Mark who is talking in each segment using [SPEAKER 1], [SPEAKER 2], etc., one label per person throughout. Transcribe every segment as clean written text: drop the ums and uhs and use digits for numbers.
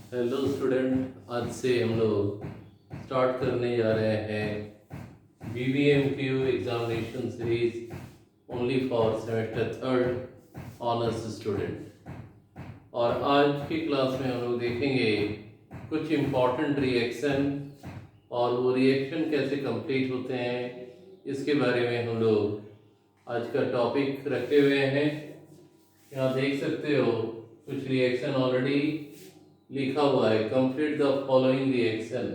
[SPEAKER 1] Hello student, आज से हम लोग स्टार्ट करने जा रहे हैं BBMQ examination series only for semester third honours student. और आज की क्लास में हम लोग देखेंगे कुछ इम्पॉर्टेंट रिएक्शन और वो रिएक्शन कैसे कंप्लीट होते हैं, इसके बारे में हम लोग आज का टॉपिक रखे हुए हैं। यहाँ देख सकते हो कुछ रिएक्शन ऑलरेडी लिखा हुआ है, कंप्लीट द फॉलोइंग रिएक्शन।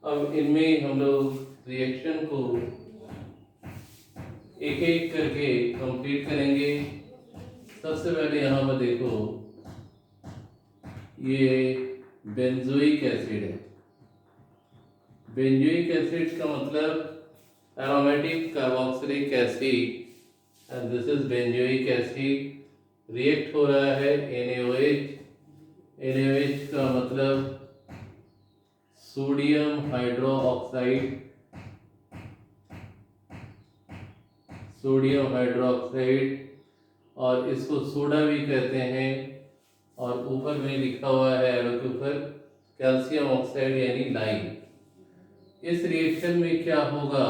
[SPEAKER 1] अब इनमें हम लोग रिएक्शन को एक एक करके कंप्लीट करेंगे। सबसे पहले यहाँ पर देखो, ये बेंजोइक एसिड है। बेंजोइक एसिड का मतलब aromatic carboxylic acid and this is benzoic acid. React हो रहा है NaOH। NaOH का मतलब सोडियम हाइड्रोक्साइड, सोडियम हाइड्रोक्साइड, और इसको सोडा भी कहते हैं। और ऊपर में लिखा हुआ है एरो के ऊपर कैल्शियम ऑक्साइड यानी लाइम। इस रिएक्शन में क्या होगा,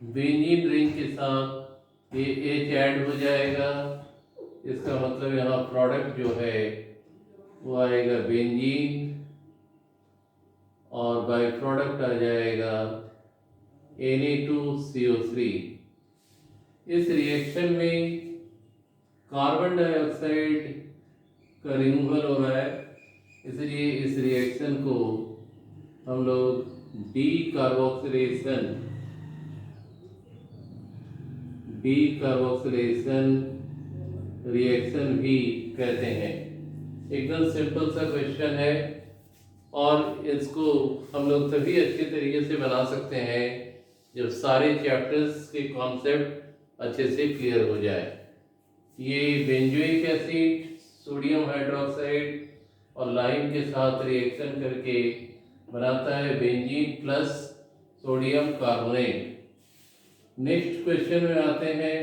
[SPEAKER 1] बेंजीन रिंग के साथ ये H ऐड हो जाएगा। इसका मतलब यहाँ प्रोडक्ट जो है वो आएगा बेंजीन, और बाय प्रोडक्ट आ जाएगा Na2CO3। इस रिएक्शन में कार्बन डाइऑक्साइड का रिमूवल हो रहा है, इसलिए इस रिएक्शन को हम लोग डीकार्बोक्सिलेशन रिएक्शन भी कहते हैं। एकदम सिंपल सा क्वेश्चन है और इसको हम लोग तभी अच्छे तरीके से बना सकते हैं जब सारे चैप्टर्स के कॉन्सेप्ट अच्छे से क्लियर हो जाए। ये बेंजोइक एसिड सोडियम हाइड्रोक्साइड और लाइम के साथ रिएक्शन करके बनाता है benzene plus sodium carbonate. Next question में आते हैं,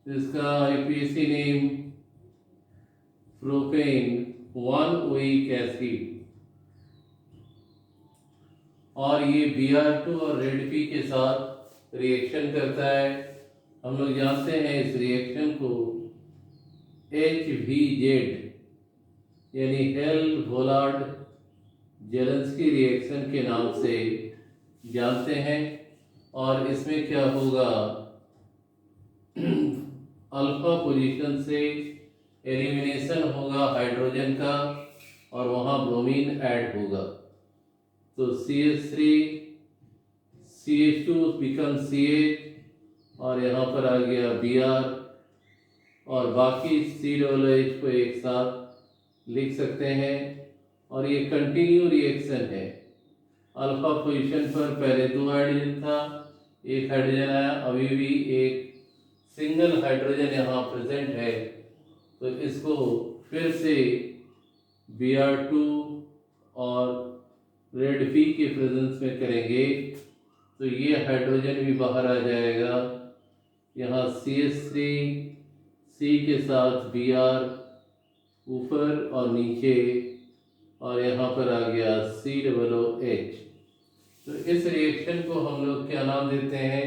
[SPEAKER 1] जिसका IPAC नेम प्रोपेन 1 एसिड, और ये Br2 और Red के साथ रिएक्शन करता है। हम लोग जानते हैं इस रिएक्शन को HVZ यानी हेल-वोलार्ड जेलेंस्की रिएक्शन के नाम से जानते हैं। और इसमें क्या होगा, अल्फा पोजीशन से एलिमिनेशन होगा हाइड्रोजन का और वहाँ ब्रोमीन ऐड होगा, तो CH3 CH2 बिकम CH, और यहाँ पर आ गया Br, और बाकी COOH को एक साथ लिख सकते हैं। और ये कंटिन्यू रिएक्शन है। अल्फा पोजीशन पर पहले 2 हाइड्रोजन था, एक हाइड्रोजन आया, अभी भी एक सिंगल हाइड्रोजन यहाँ प्रेजेंट है, तो इसको फिर से Br2 और Red के प्रेजेंस में करेंगे, तो ये हाइड्रोजन भी बाहर आ जाएगा। यहाँ CH3 C के साथ Br ऊपर और नीचे, और यहाँ पर आ गया COOH। तो इस रिएक्शन को हम लोग क्या नाम देते हैं,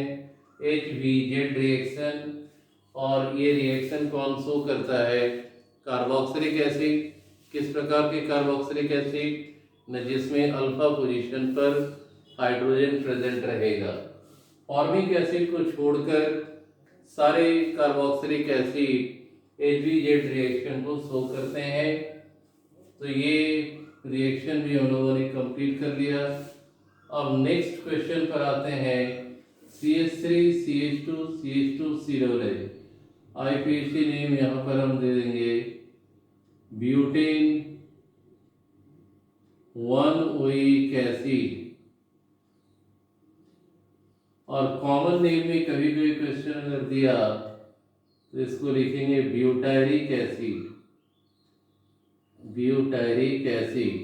[SPEAKER 1] HVZ रिएक्शन। और ये रिएक्शन कौन शो करता है, कार्बोक्सिलिक एसिड। किस प्रकार के कार्बोक्सिलिक एसिड, न जिसमें अल्फा पोजीशन पर हाइड्रोजन प्रेजेंट रहेगा। फॉर्मिक एसिड को छोड़कर सारे कार्बोक्सिलिक एसिड HVZ रिएक्शन को शो करते हैं। तो ये रिएक्शन भी हम लोगों ने कंप्लीट कर लिया। अब नेक्स्ट क्वेश्चन पर आते हैं, CH3 CH2 CH2 COOH। IPAC name यहाँ पर हम दे देंगे ब्यूटेन 1 एसिड। और कॉमन नेम में कभी कोई क्वेश्चन अगर दिया तो इसको लिखेंगे ब्यूटायरिक एसिड, ब्यूटायरिक एसिड।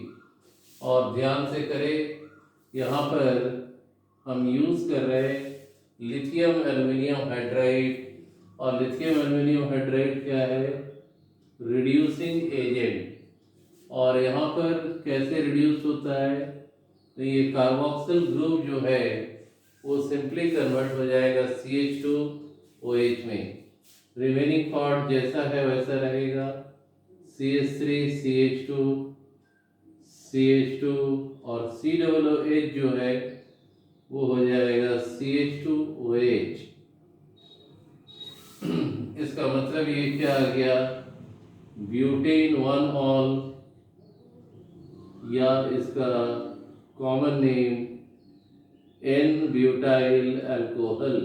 [SPEAKER 1] और ध्यान से करें, यहाँ पर हम यूज कर रहे हैं लिथियम एल्युमिनियम हाइड्राइड। और लिथियम एल्युमिनियम हाइड्राइड क्या है, रिड्यूसिंग एजेंट। और यहाँ पर कैसे रिड्यूस होता है, तो ये कार्बोक्सिल ग्रुप जो है वो सिंपली कन्वर्ट हो जाएगा CH2OH में। रिमेनिंग पार्ट जैसा है वैसा रहेगा, CH3 CH2 CH2 और COOH जो है वो हो जाएगा CH2OH। इसका मतलब ये क्या आ गया, ब्यूटेन 1 ऑल, या इसका common name n butyl alcohol.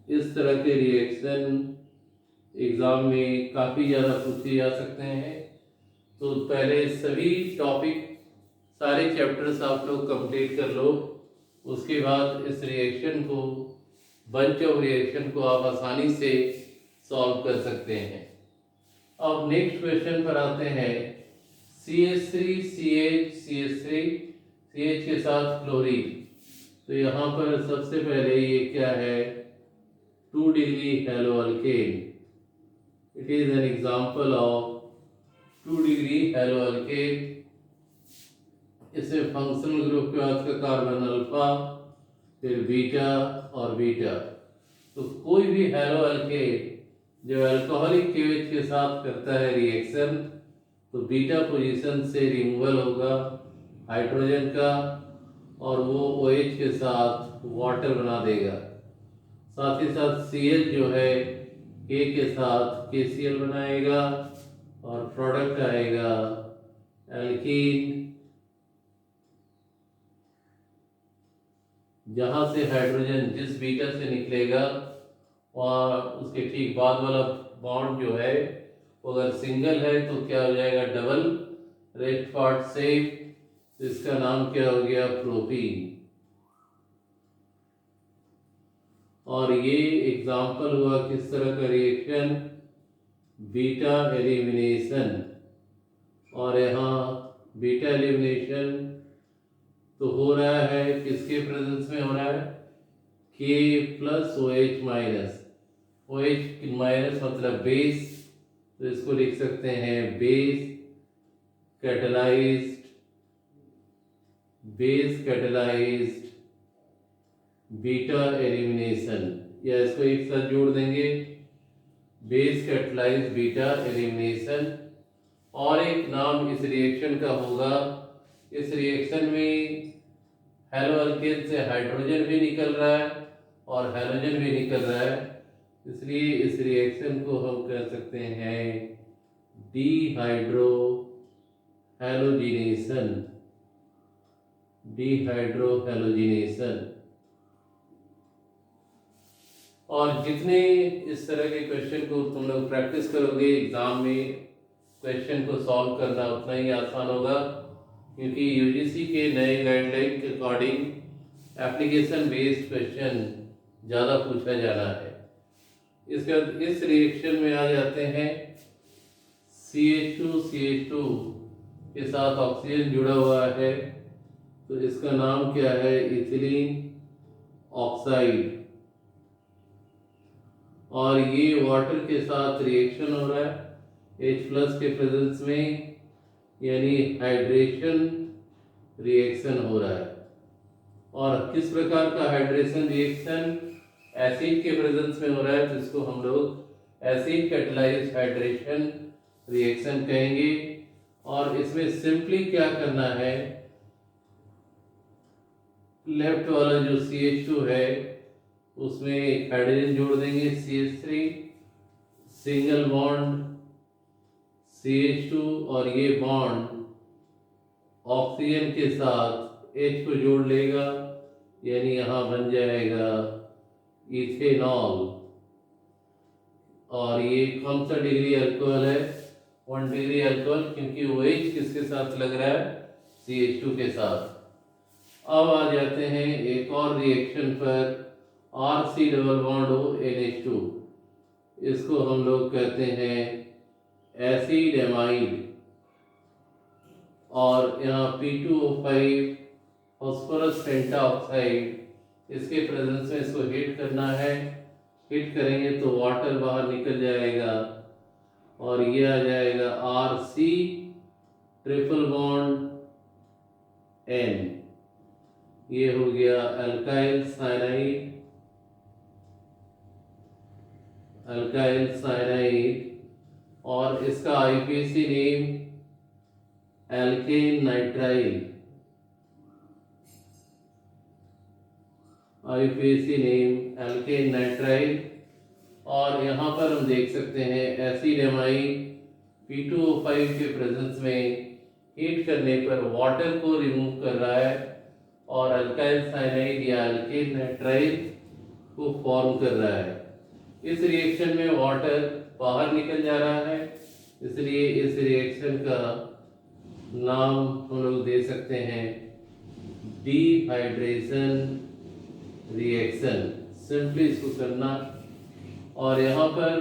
[SPEAKER 1] इस तरह के रिएक्शन एग्जाम में काफ़ी ज़्यादा पूछे जा सकते हैं। तो पहले सभी टॉपिक सारे चैप्टर्स आप लोग कंप्लीट कर लो, उसके बाद इस रिएक्शन को, बंच ऑफ रिएक्शन को आप आसानी से सॉल्व कर सकते हैं। अब नेक्स्ट क्वेश्चन पर आते हैं। CH3 CH के साथ क्लोरीन। तो यहाँ पर सबसे पहले ये क्या है, 2 degree hello alkane. It is an example of 2 degree hello alkane. इसमें फंक्शनल ग्रुप के बाद का कार्बन अल्फा, फिर बीटा और बीटा। तो कोई भी हैलो अल्केन जो अल्कोहलिक KOH के साथ करता है रिएक्शन, तो बीटा पोजीशन से रिमूवल होगा हाइड्रोजन का, और वो OH के साथ वाटर बना देगा। साथ ही साथ Cl जो है K के साथ KCl बनाएगा, और प्रोडक्ट आएगा एल्कीन, जहाँ से हाइड्रोजन जिस बीटा से निकलेगा और उसके ठीक बाद वाला बॉन्ड जो है अगर सिंगल है तो क्या हो जाएगा, डबल रेड पार्ट से, तो इसका नाम क्या हो गया, प्रोपीन। और ये एग्जाम्पल हुआ किस तरह का रिएक्शन, बीटा एलिमिनेशन। और यहाँ बीटा एलिमिनेशन तो हो रहा है किसके प्रेजेंस में हो रहा है, K plus OH minus, OH minus मतलब बेस, तो इसको लिख सकते हैं बेस कैटेलाइज्ड बीटा एलिमिनेशन, या इसको एक साथ जोड़ देंगे, बेस कैटेलाइज्ड बीटा एलिमिनेशन। और एक नाम इस रिएक्शन का होगा, इस रिएक्शन में हैलो अल्केन से हाइड्रोजन भी निकल रहा है और हैलोजन भी निकल रहा है, इसलिए इस रिएक्शन को हम कह सकते हैं डिहाइड्रो हैलोजिनेशन। और जितने इस तरह के क्वेश्चन को तुम लोग प्रैक्टिस करोगे एग्जाम में, क्वेश्चन को सॉल्व करना उतना ही आसान होगा, क्योंकि UGC के नए गाइडलाइन के अकॉर्डिंग एप्लीकेशन बेस्ड क्वेश्चन ज़्यादा पूछा जाना है। इसके बाद इस रिएक्शन में आ जाते हैं, CH2 के साथ ऑक्सीजन जुड़ा हुआ है, तो इसका नाम क्या है, इथिलीन ऑक्साइड। और ये वाटर के साथ रिएक्शन हो रहा है H प्लस के प्रेजेंस में, यानी हाइड्रेशन रिएक्शन हो रहा है। और किस प्रकार का हाइड्रेशन रिएक्शन, एसिड के प्रेजेंस में हो रहा है, जिसको हम लोग एसिड कैटेलाइज्ड हाइड्रेशन रिएक्शन कहेंगे। और इसमें सिंपली क्या करना है, लेफ्ट वाला जो CH2 है उसमें एक हाइड्रोजन जोड़ देंगे, CH3, सिंगल बॉन्ड CH2, और ये बॉन्ड ऑक्सीजन के साथ H को जोड़ लेगा, यानी यहाँ बन जाएगा इथेनॉल। और ये कौन सा डिग्री अल्कोहल है, 1 डिग्री अल्कोहल, क्योंकि OH किसके साथ लग रहा है, CH2 के साथ। अब आ जाते हैं एक और रिएक्शन पर, RC double bond O NH2, इसको हम लोग कहते हैं एसिड एमाइड। और यहाँ P2O5 फॉस्फोरस पेंटाऑक्साइड, इसके प्रेजेंस में इसको हीट करना है, हीट करेंगे तो वाटर बाहर निकल जाएगा, और ये आ जाएगा RC ट्रिपल बॉन्ड N। ये हो गया अल्काइल साइनाइड, अल्काइल साइनाइड। और इसका IUPAC name alkane nitrile, IUPAC name alkane nitrile. और यहाँ पर हम देख सकते हैं एसिड एमाइड P2O5 के प्रेजेंस में हीट करने पर वाटर को रिमूव कर रहा है और अल्काइल साइनाइड या अल्केन नाइट्राइल को फॉर्म कर रहा है। इस रिएक्शन में वाटर बाहर निकल जा रहा है, इसलिए इस रिएक्शन का नाम हम लोग दे सकते हैं डिहाइड्रेशन रिएक्शन। सिंपली इसको करना। और यहाँ पर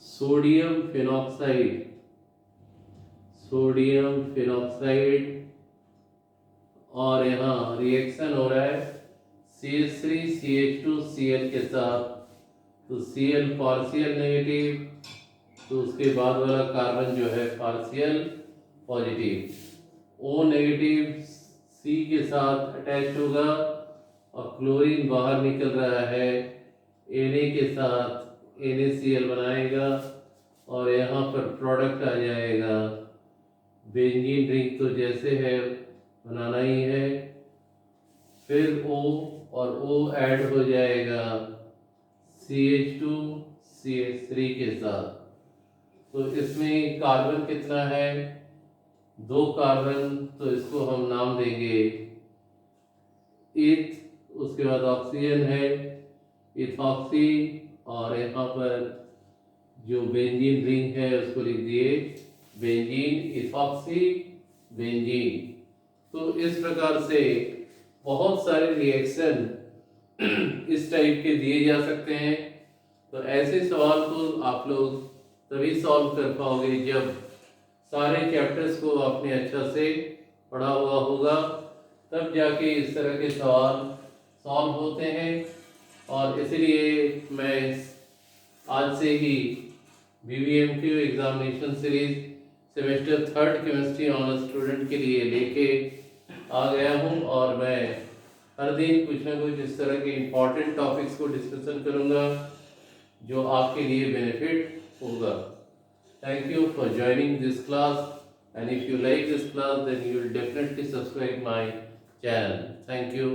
[SPEAKER 1] सोडियम फिनॉक्साइड, सोडियम फिनॉक्साइड, और यहाँ रिएक्शन हो रहा है CH3CH2Cl के साथ। तो Cl पार्शियल नेगेटिव, तो उसके बाद वाला कार्बन जो है partial positive, O negative C के साथ अटैच होगा और क्लोरीन बाहर निकल रहा है, Na के साथ NaCl बनाएगा और यहाँ पर प्रोडक्ट आ जाएगा बेंजीन रिंग। तो जैसे है बनाना ही है, फिर O और O ऐड हो जाएगा CH2CH3 के साथ। तो इसमें कार्बन कितना है? 2 कार्बन, तो इसको हम नाम देंगे ईथ। उसके बाद ऑक्सीजन है इथॉक्सी, और यहाँ पर जो बेंजीन रिंग है उसको लिख दिए बेंजीन इथॉक्सी बेंजीन। तो इस प्रकार से बहुत सारे रिएक्शन इस टाइप के दिए जा सकते हैं। तो ऐसे सवाल को आप लोग तभी सॉल्व कर पाओगे जब सारे चैप्टर्स को आपने अच्छा से पढ़ा हुआ होगा, तब जाके इस तरह के सवाल सॉल्व होते हैं। और इसलिए मैं आज से ही BBMQ examination series semester 3 chemistry honours student के लिए लेके आ गया हूँ, और मैं हर दिन कुछ ना कुछ इस तरह के इम्पॉर्टेंट टॉपिक्स को डिस्कशन करूँगा जो आपके लिए बेनिफिट होगा। Thank you for joining this class, and if you like this class then you will definitely subscribe my channel. Thank you.